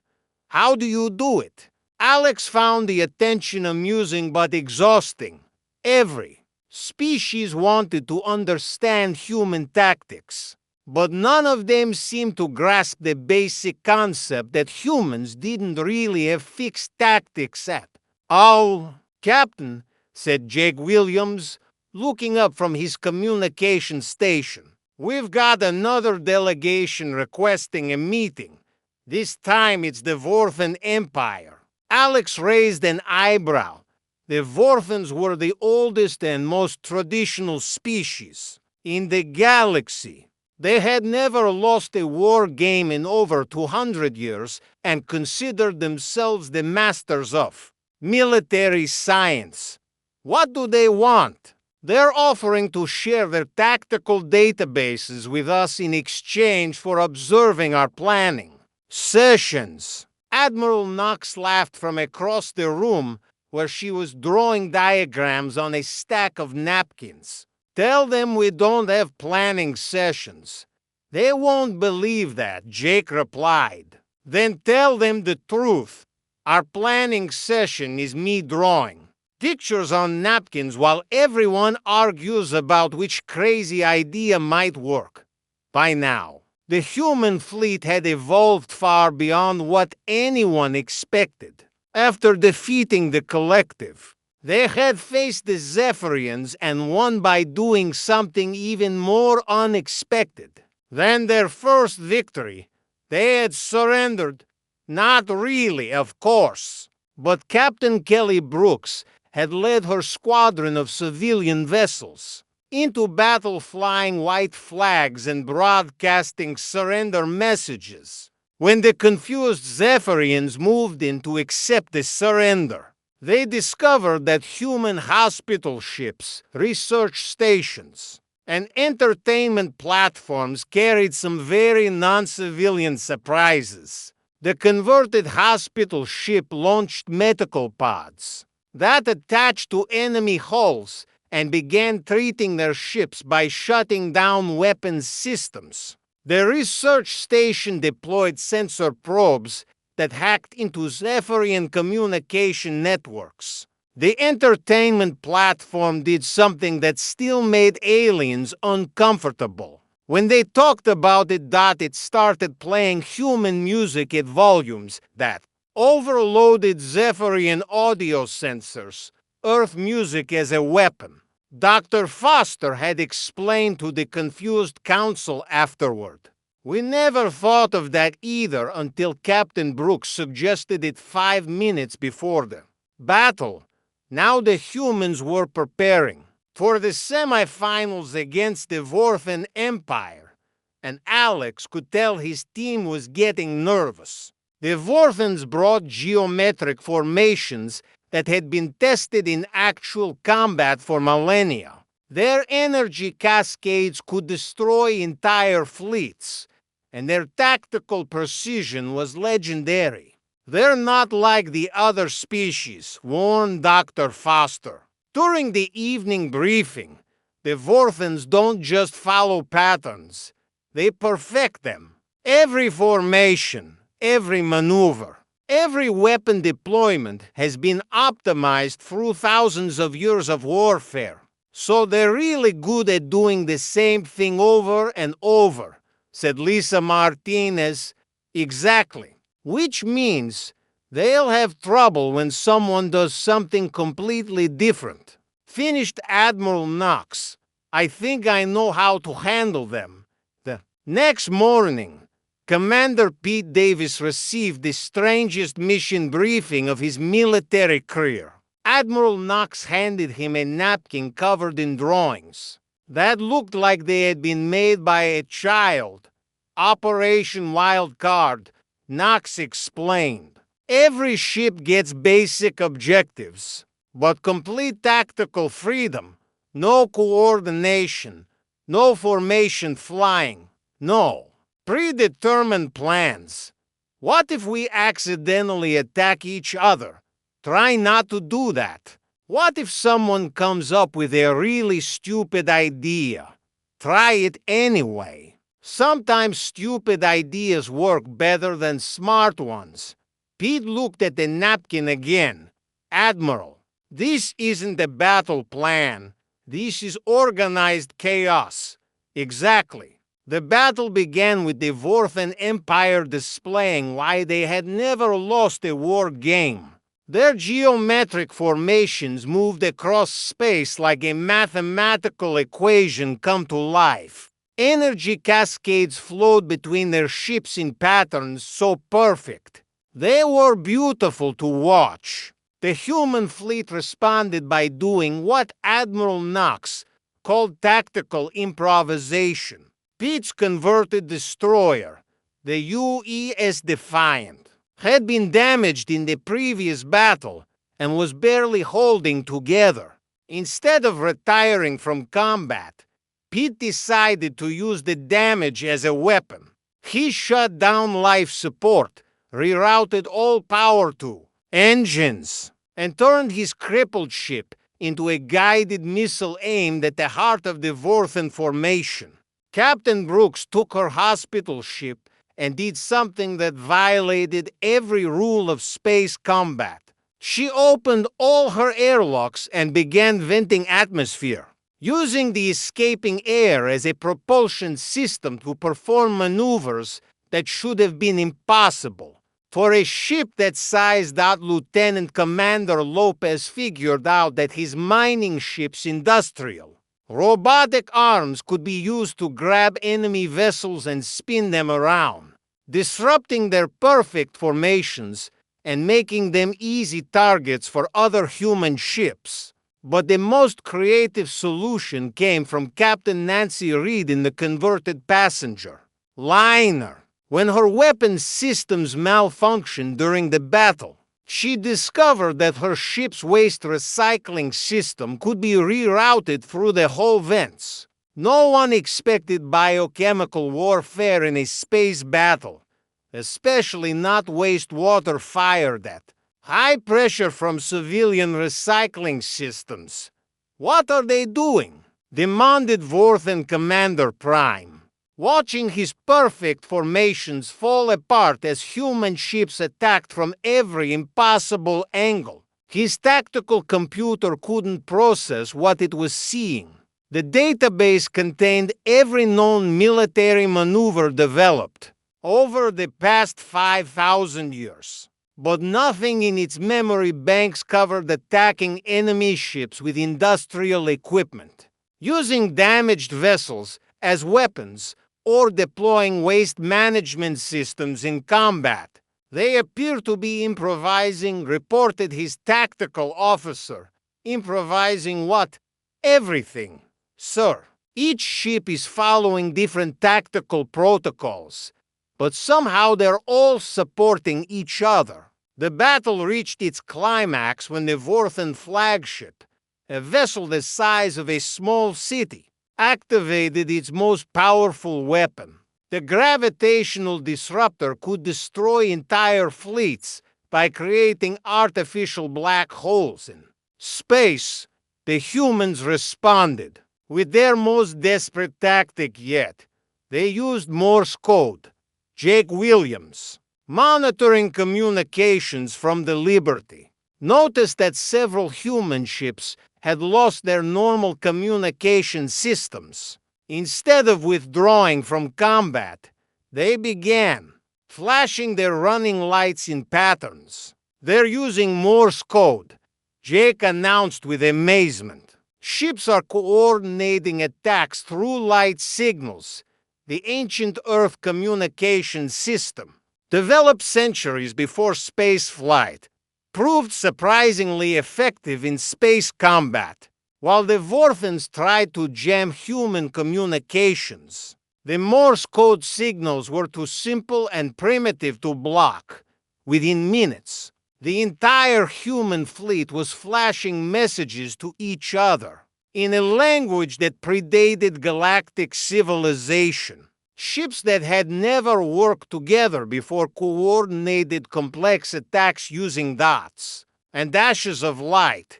"How do you do it?" Alex found the attention amusing but exhausting. Every species wanted to understand human tactics, but none of them seemed to grasp the basic concept that humans didn't really have fixed tactics at all. "Captain," said Jake Williams, looking up from his communication station, "we've got another delegation requesting a meeting. This time it's the Vorthan Empire." Alex raised an eyebrow. The Vorthans were the oldest and most traditional species in the galaxy. They had never lost a war game in over 200 years and considered themselves the masters of military science. "What do they want?" "They're offering to share their tactical databases with us in exchange for observing our planning sessions." Admiral Knox laughed from across the room where she was drawing diagrams on a stack of napkins. "Tell them we don't have planning sessions." "They won't believe that," Jake replied. "Then tell them the truth. Our planning session is me drawing pictures on napkins while everyone argues about which crazy idea might work." By now, the human fleet had evolved far beyond what anyone expected. After defeating the collective, they had faced the Zephyrians and won by doing something even more unexpected than their first victory. They had surrendered. Not really, of course, but Captain Kelly Brooks had led her squadron of civilian vessels into battle flying white flags and broadcasting surrender messages. When the confused Zephyrians moved in to accept the surrender, they discovered that human hospital ships, research stations, and entertainment platforms carried some very non-civilian surprises. The converted hospital ship launched medical pods that attached to enemy hulls and began treating their ships by shutting down weapons systems. The research station deployed sensor probes that hacked into Zephyrian communication networks. The entertainment platform did something that still made aliens uncomfortable. When they talked about it, it started playing human music at volumes that overloaded Zephyrian audio sensors, Earth music as a weapon. Dr. Foster had explained to the confused council afterward. We never thought of that either until Captain Brooks suggested it 5 minutes before the battle. Now the humans were preparing for the semifinals against the Vorthan Empire, and Alex could tell his team was getting nervous. The Vorthans brought geometric formations that had been tested in actual combat for millennia. Their energy cascades could destroy entire fleets, and their tactical precision was legendary. They're not like the other species, warned Dr. Foster. During the evening briefing, the Vorthans don't just follow patterns, they perfect them. Every formation, every maneuver, every weapon deployment has been optimized through thousands of years of warfare. So they're really good at doing the same thing over and over, said Lisa Martinez. Exactly. Which means they'll have trouble when someone does something completely different. Finished Admiral Knox. I think I know how to handle them. The next morning, Commander Pete Davis received the strangest mission briefing of his military career. Admiral Knox handed him a napkin covered in drawings that looked like they had been made by a child. Operation Wild Card, Knox explained. Every ship gets basic objectives, but complete tactical freedom. No coordination, no formation flying, no predetermined plans. What if we accidentally attack each other? Try not to do that. What if someone comes up with a really stupid idea? Try it anyway. Sometimes stupid ideas work better than smart ones. Pete looked at the napkin again. Admiral, this isn't a battle plan. This is organized chaos. Exactly. The battle began with the Vorthan Empire displaying why they had never lost a war game. Their geometric formations moved across space like a mathematical equation come to life. Energy cascades flowed between their ships in patterns so perfect. They were beautiful to watch. The human fleet responded by doing what Admiral Knox called tactical improvisation. Pete's converted destroyer, the UES Defiant, had been damaged in the previous battle and was barely holding together. Instead of retiring from combat, Pete decided to use the damage as a weapon. He shut down life support, rerouted all power to engines, and turned his crippled ship into a guided missile aimed at the heart of the Vorthan formation. Captain Brooks took her hospital ship and did something that violated every rule of space combat. She opened all her airlocks and began venting atmosphere, using the escaping air as a propulsion system to perform maneuvers that should have been impossible. For a ship that size, Lieutenant Commander Lopez figured out that his mining ship's industrial. Robotic arms could be used to grab enemy vessels and spin them around, disrupting their perfect formations and making them easy targets for other human ships. But the most creative solution came from Captain Nancy Reed in the converted passenger liner. When her weapon systems malfunctioned during the battle, she discovered that her ship's waste recycling system could be rerouted through the hull vents. No one expected biochemical warfare in a space battle, especially not wastewater fired at High pressure from civilian recycling systems. What are they doing? Demanded Vorthen Commander Prime, watching his perfect formations fall apart as human ships attacked from every impossible angle. His tactical computer couldn't process what it was seeing. The database contained every known military maneuver developed over the past 5,000 years. But nothing in its memory banks covered attacking enemy ships with industrial equipment, using damaged vessels as weapons, or deploying waste management systems in combat. They appear to be improvising, reported his tactical officer. Improvising what? Everything, sir. Each ship is following different tactical protocols, but somehow they're all supporting each other. The battle reached its climax when the Vorthen flagship, a vessel the size of a small city, activated its most powerful weapon. The gravitational disruptor could destroy entire fleets by creating artificial black holes in space. The humans responded with their most desperate tactic yet. They used Morse code. Jake Williams, monitoring communications from the Liberty, noticed that several human ships had lost their normal communication systems. Instead of withdrawing from combat, they began flashing their running lights in patterns. They're using Morse code, Jake announced with amazement. Ships are coordinating attacks through light signals, the ancient Earth communication system, developed centuries before spaceflight, proved surprisingly effective in space combat. While the Vorthens tried to jam human communications, the Morse code signals were too simple and primitive to block. Within minutes, the entire human fleet was flashing messages to each other in a language that predated galactic civilization. Ships that had never worked together before coordinated complex attacks using dots and dashes of light.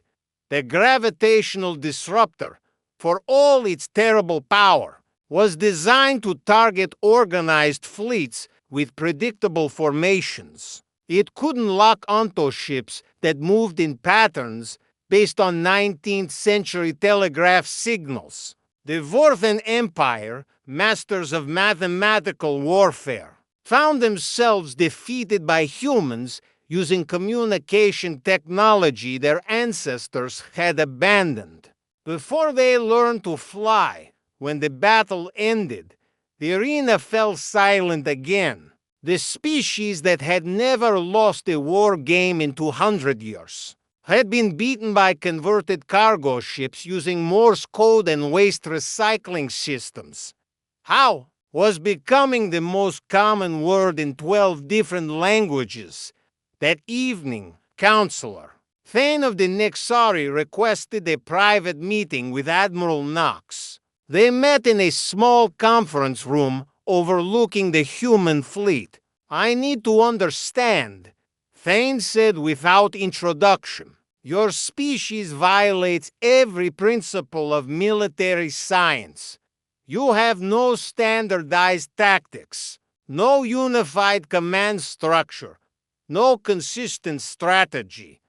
The gravitational disruptor, for all its terrible power, was designed to target organized fleets with predictable formations. It couldn't lock onto ships that moved in patterns based on 19th century telegraph signals. The Vorthen Empire, masters of mathematical warfare, found themselves defeated by humans using communication technology their ancestors had abandoned. Before they learned to fly, when the battle ended, the arena fell silent again. The species that had never lost a war game in 200 years had been beaten by converted cargo ships using Morse code and waste recycling systems. How was becoming the most common word in 12 different languages. That evening, Counselor Thane of the Nexari requested a private meeting with Admiral Knox. They met in a small conference room overlooking the human fleet. "I need to understand," Thane said without introduction. "Your species violates every principle of military science. You have no standardized tactics, no unified command structure, no consistent strategy.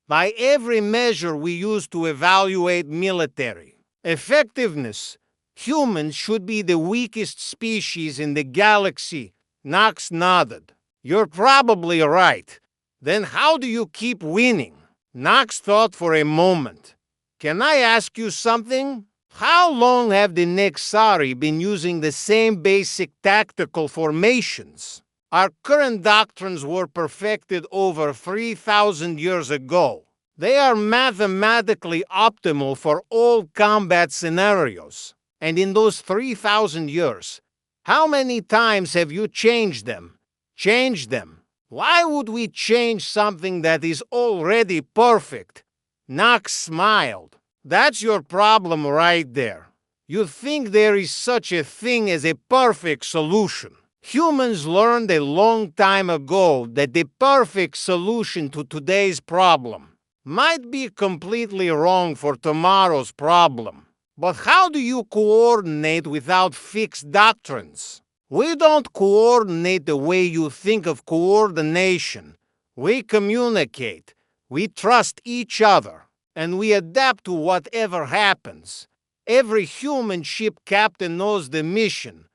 By every measure we use to evaluate military effectiveness, humans should be the weakest species in the galaxy." Knox nodded. "You're probably right. Then how do you keep winning?" Knox thought for a moment. "Can I ask you something? How long have the Nexari been using the same basic tactical formations? Our current doctrines were perfected over 3,000 years ago. They are mathematically optimal for all combat scenarios. And in those 3,000 years, how many times have you changed them? Changed them? Why would we change something that is already perfect?" Knox smiled. "That's your problem right there. You think there is such a thing as a perfect solution. Humans learned a long time ago that the perfect solution to today's problem might be completely wrong for tomorrow's problem. But how do you coordinate without fixed doctrines? We don't coordinate the way you think of coordination. We communicate, we trust each other, and we adapt to whatever happens. Every human ship captain knows the mission,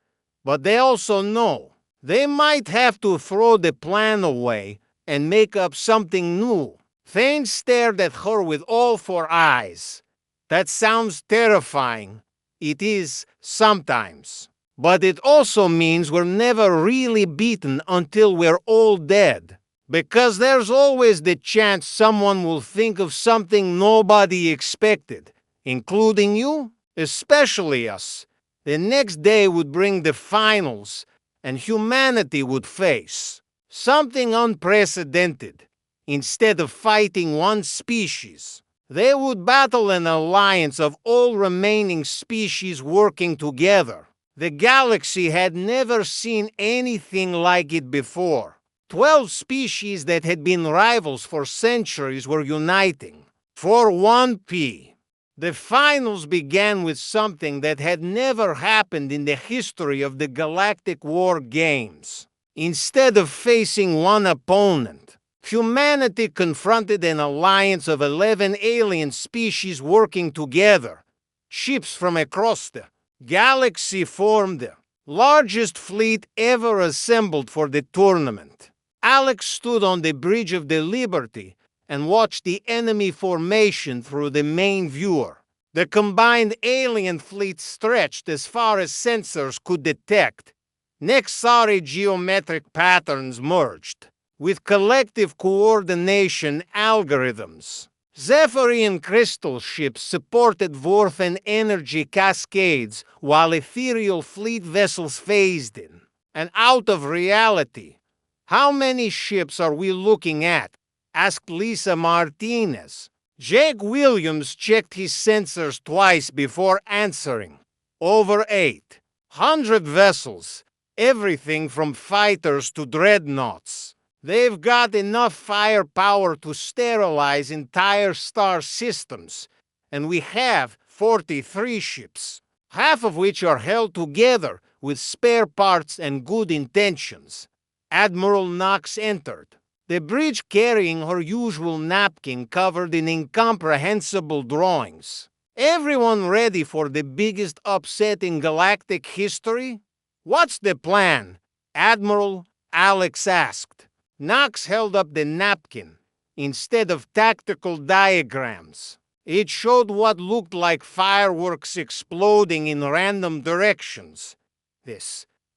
but they also know they might have to throw the plan away and make up something new. Thane stared at her with all four eyes. That sounds terrifying. It is sometimes. But it also means we're never really beaten until we're all dead. Because there's always the chance someone will think of something nobody expected, including you, especially us. The next day would bring the finals, and humanity would face something unprecedented. Instead of fighting one species, they would battle an alliance of all remaining species working together. The galaxy had never seen anything like it before. 12 species that had been rivals for centuries were uniting for one P. The finals began with something that had never happened in the history of the Galactic War games. Instead of facing one opponent, humanity confronted an alliance of 11 alien species working together. Ships from across the galaxy formed the largest fleet ever assembled for the tournament. Alex stood on the bridge of the Liberty and watched the enemy formation through the main viewer. The combined alien fleet stretched as far as sensors could detect. Nexari geometric patterns merged with collective coordination algorithms. Zephyrian crystal ships supported Vorthan energy cascades while ethereal fleet vessels phased in and out of reality. "How many ships are we looking at?" asked Lisa Martinez. Jake Williams checked his sensors twice before answering. "Over 800 vessels, everything from fighters to dreadnoughts. They've got enough firepower to sterilize entire star systems, and we have 43 ships, half of which are held together with spare parts and good intentions." Admiral Knox entered, the bridge carrying her usual napkin covered in incomprehensible drawings. "Everyone ready for the biggest upset in galactic history?" "What's the plan, Admiral?" Alex asked. Knox held up the napkin. Instead of tactical diagrams, it showed what looked like fireworks exploding in random directions.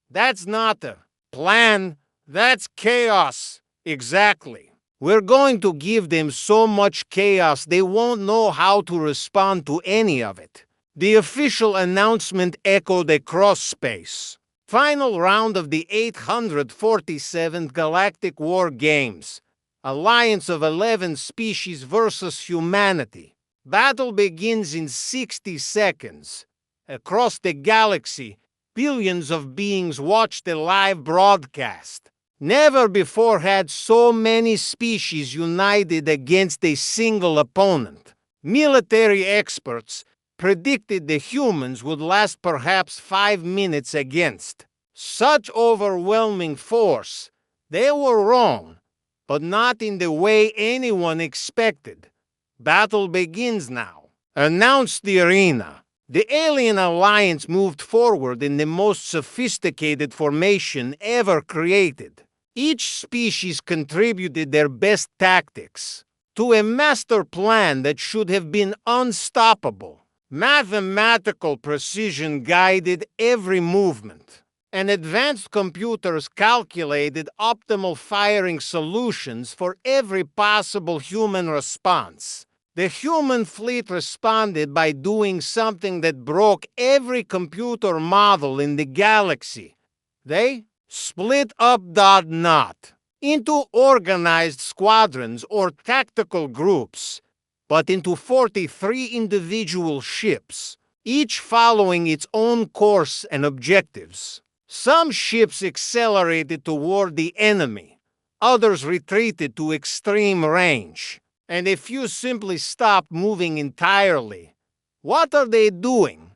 That's not a plan. That's chaos. Exactly. We're going to give them so much chaos they won't know how to respond to any of it. The official announcement echoed across space. Final round of the 847th Galactic War Games. Alliance of 11 species versus humanity. Battle begins in 60 seconds. Across the galaxy, billions of beings watched the live broadcast. Never before had so many species united against a single opponent. Military experts predicted the humans would last perhaps 5 minutes against such overwhelming force. They were wrong, but not in the way anyone expected. "Battle begins now," announced the arena. The alien alliance moved forward in the most sophisticated formation ever created. Each species contributed their best tactics to a master plan that should have been unstoppable. Mathematical precision guided every movement, and advanced computers calculated optimal firing solutions for every possible human response. The human fleet responded by doing something that broke every computer model in the galaxy. They split up not into organized squadrons or tactical groups, but into 43 individual ships, each following its own course and objectives. Some ships accelerated toward the enemy, others retreated to extreme range, and a few simply stopped moving entirely. "What are they doing?"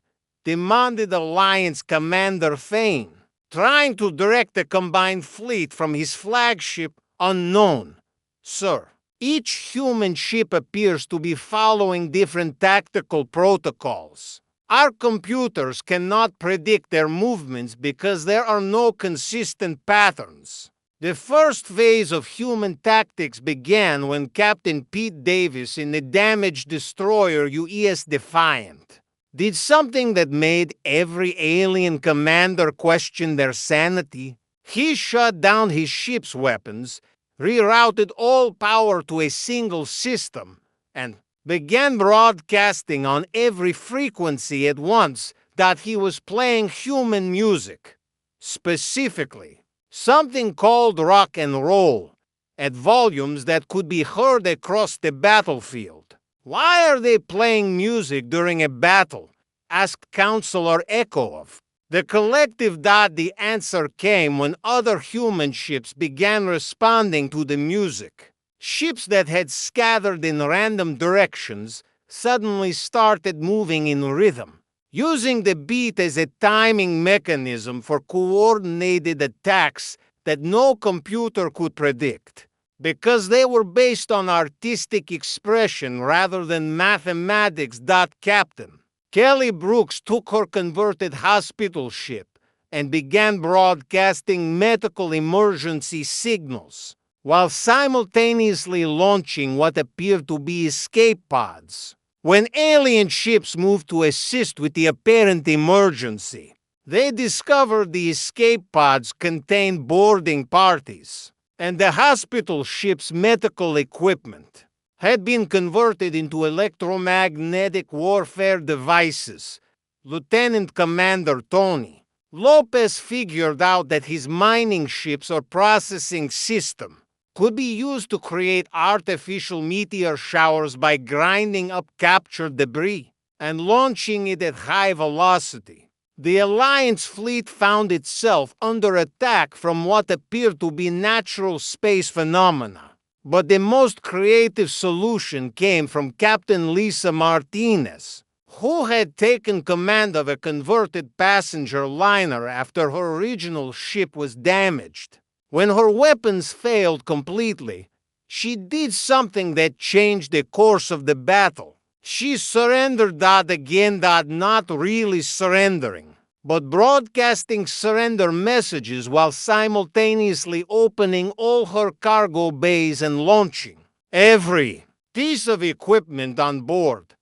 demanded Alliance Commander Thane, trying to direct a combined fleet from his flagship. "Unknown, sir. Each human ship appears to be following different tactical protocols. Our computers cannot predict their movements because there are no consistent patterns." The first phase of human tactics began when Captain Pete Davis in the damaged destroyer UES Defiant did something that made every alien commander question their sanity. He shut down his ship's weapons, rerouted all power to a single system, and began broadcasting on every frequency at once that he was playing human music. Specifically, something called rock and roll, at volumes that could be heard across the battlefield. "Why are they playing music during a battle?" asked Counselor Ekov. The collective the answer came when other human ships began responding to the music. Ships that had scattered in random directions suddenly started moving in rhythm, using the beat as a timing mechanism for coordinated attacks that no computer could predict. Because they were based on artistic expression rather than mathematics. Captain Kelly Brooks took her converted hospital ship and began broadcasting medical emergency signals, while simultaneously launching what appeared to be escape pods. When alien ships moved to assist with the apparent emergency, they discovered the escape pods contained boarding parties, and the hospital ship's medical equipment had been converted into electromagnetic warfare devices. Lieutenant Commander Tony Lopez figured out that his mining ships or processing system could be used to create artificial meteor showers by grinding up captured debris and launching it at high velocity. The Alliance fleet found itself under attack from what appeared to be natural space phenomena. But the most creative solution came from Captain Lisa Martinez, who had taken command of a converted passenger liner after her original ship was damaged. When her weapons failed completely, she did something that changed the course of the battle. She surrendered again, not really surrendering, but broadcasting surrender messages while simultaneously opening all her cargo bays and launching every piece of equipment on board.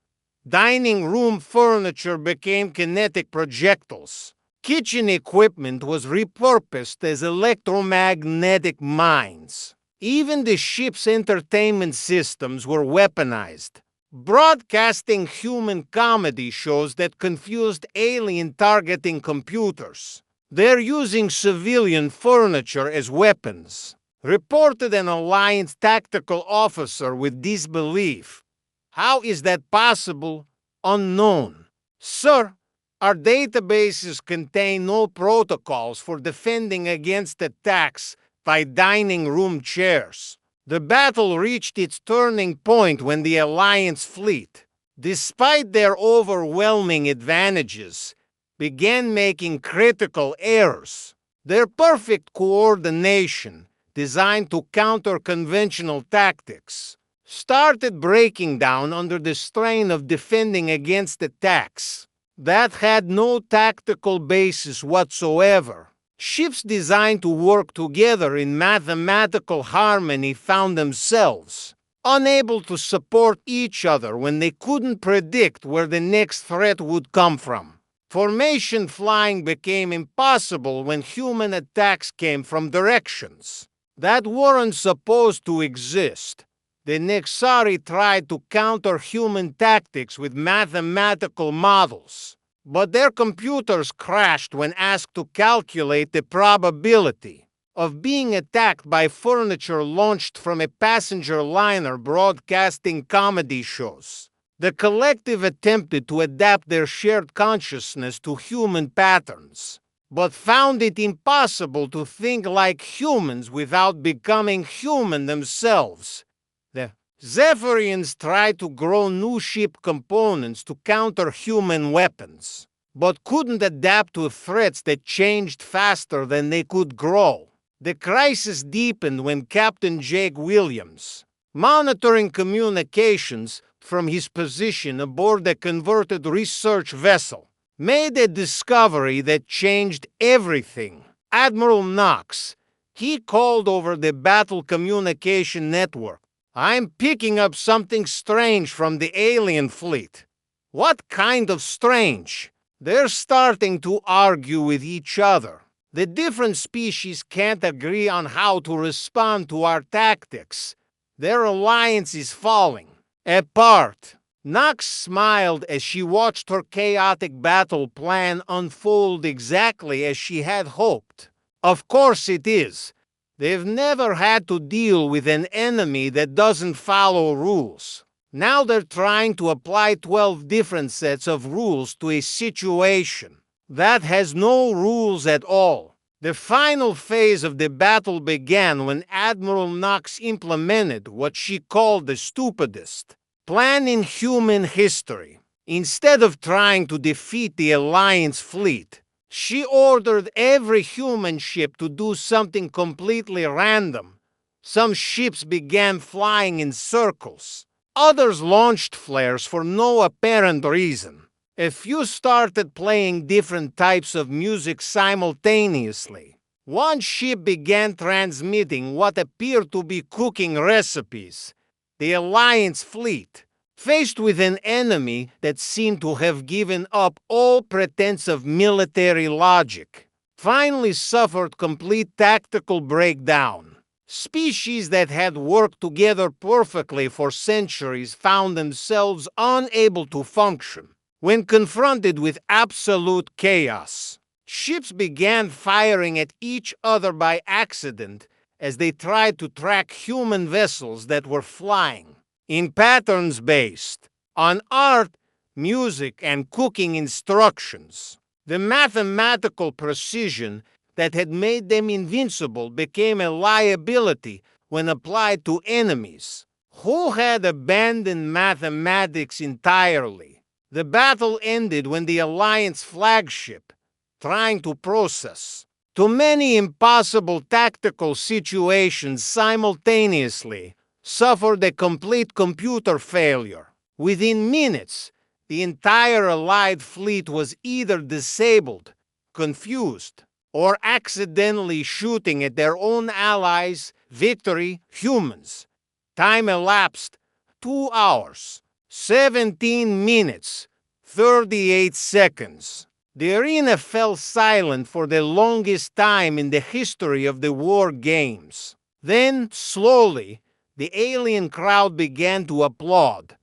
Dining room furniture became kinetic projectiles. Kitchen equipment was repurposed as electromagnetic mines. Even the ship's entertainment systems were weaponized, broadcasting human comedy shows that confused alien targeting computers. "They're using civilian furniture as weapons," reported an Alliance tactical officer with disbelief. "How is that possible?" "Unknown. Sir, our databases contain no protocols for defending against attacks by dining room chairs." The battle reached its turning point when the Alliance fleet, despite their overwhelming advantages, began making critical errors. Their perfect coordination, designed to counter conventional tactics, started breaking down under the strain of defending against attacks that had no tactical basis whatsoever. Ships designed to work together in mathematical harmony found themselves unable to support each other when they couldn't predict where the next threat would come from. Formation flying became impossible when human attacks came from directions that weren't supposed to exist. The Nexari tried to counter human tactics with mathematical models, but their computers crashed when asked to calculate the probability of being attacked by furniture launched from a passenger liner broadcasting comedy shows. The collective attempted to adapt their shared consciousness to human patterns, but found it impossible to think like humans without becoming human themselves. The Zephyrians tried to grow new ship components to counter human weapons, but couldn't adapt to threats that changed faster than they could grow. The crisis deepened when Captain Jake Williams, monitoring communications from his position aboard a converted research vessel, made a discovery that changed everything. Admiral Knox, he called over the battle communication network. "I'm picking up something strange from the alien fleet." "What kind of strange?" "They're starting to argue with each other. The different species can't agree on how to respond to our tactics. Their alliance is falling apart." Knox smiled as she watched her chaotic battle plan unfold exactly as she had hoped. Of course it is. They've never had to deal with an enemy that doesn't follow rules. Now they're trying to apply 12 different sets of rules to a situation that has no rules at all. The final phase of the battle began when Admiral Knox implemented what she called the stupidest plan in human history. Instead of trying to defeat the Alliance fleet, she ordered every human ship to do something completely random. Some ships began flying in circles. Others launched flares for no apparent reason. A few started playing different types of music simultaneously. One ship began transmitting what appeared to be cooking recipes. The Alliance fleet, faced with an enemy that seemed to have given up all pretense of military logic, finally suffered complete tactical breakdown. Species that had worked together perfectly for centuries found themselves unable to function when confronted with absolute chaos. Ships began firing at each other by accident as they tried to track human vessels that were flying in patterns based on art, music, and cooking instructions. The mathematical precision that had made them invincible became a liability when applied to enemies who had abandoned mathematics entirely. The battle ended when the Alliance flagship, trying to process too many impossible tactical situations simultaneously, suffered a complete computer failure. Within minutes, the entire Allied fleet was either disabled, confused, or accidentally shooting at their own allies, victory, humans. Time elapsed 2 hours, 17 minutes, 38 seconds. The arena fell silent for the longest time in the history of the war games. Then, slowly, the alien crowd began to applaud,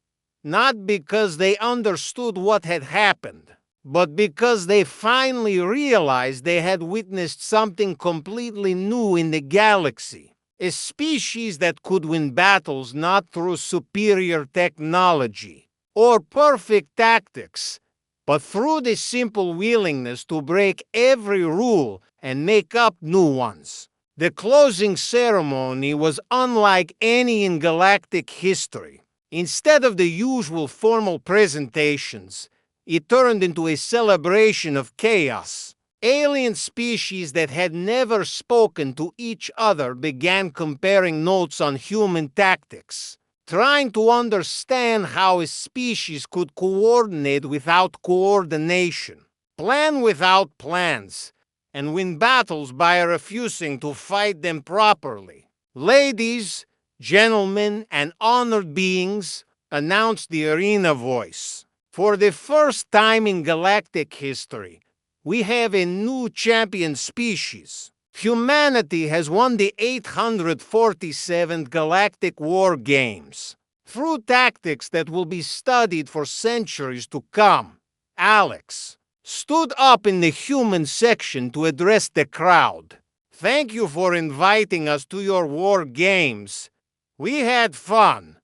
not because they understood what had happened, but because they finally realized they had witnessed something completely new in the galaxy. A species that could win battles not through superior technology or perfect tactics, but through the simple willingness to break every rule and make up new ones. The closing ceremony was unlike any in galactic history. Instead of the usual formal presentations, it turned into a celebration of chaos. Alien species that had never spoken to each other began comparing notes on human tactics, trying to understand how a species could coordinate without coordination, plan without plans, and win battles by refusing to fight them properly. "Ladies, gentlemen, and honored beings," announced the arena voice. "For the first time in galactic history, we have a new champion species. Humanity has won the 847th Galactic War Games through tactics that will be studied for centuries to come." Alex stood up in the human section to address the crowd. "Thank you for inviting us to your war games. We had fun.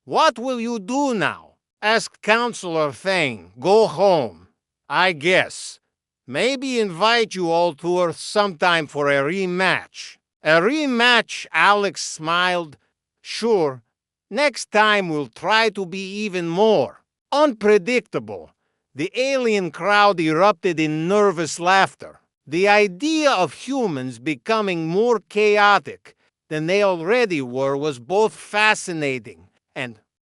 What will you do now?" asked Counselor Thane. "Go home, I guess." Maybe invite you all to Earth sometime for a rematch. A rematch, Alex smiled. Sure, next time we'll try to be even more unpredictable. The alien crowd erupted in nervous laughter. The idea of humans becoming more chaotic than they already were was both fascinating and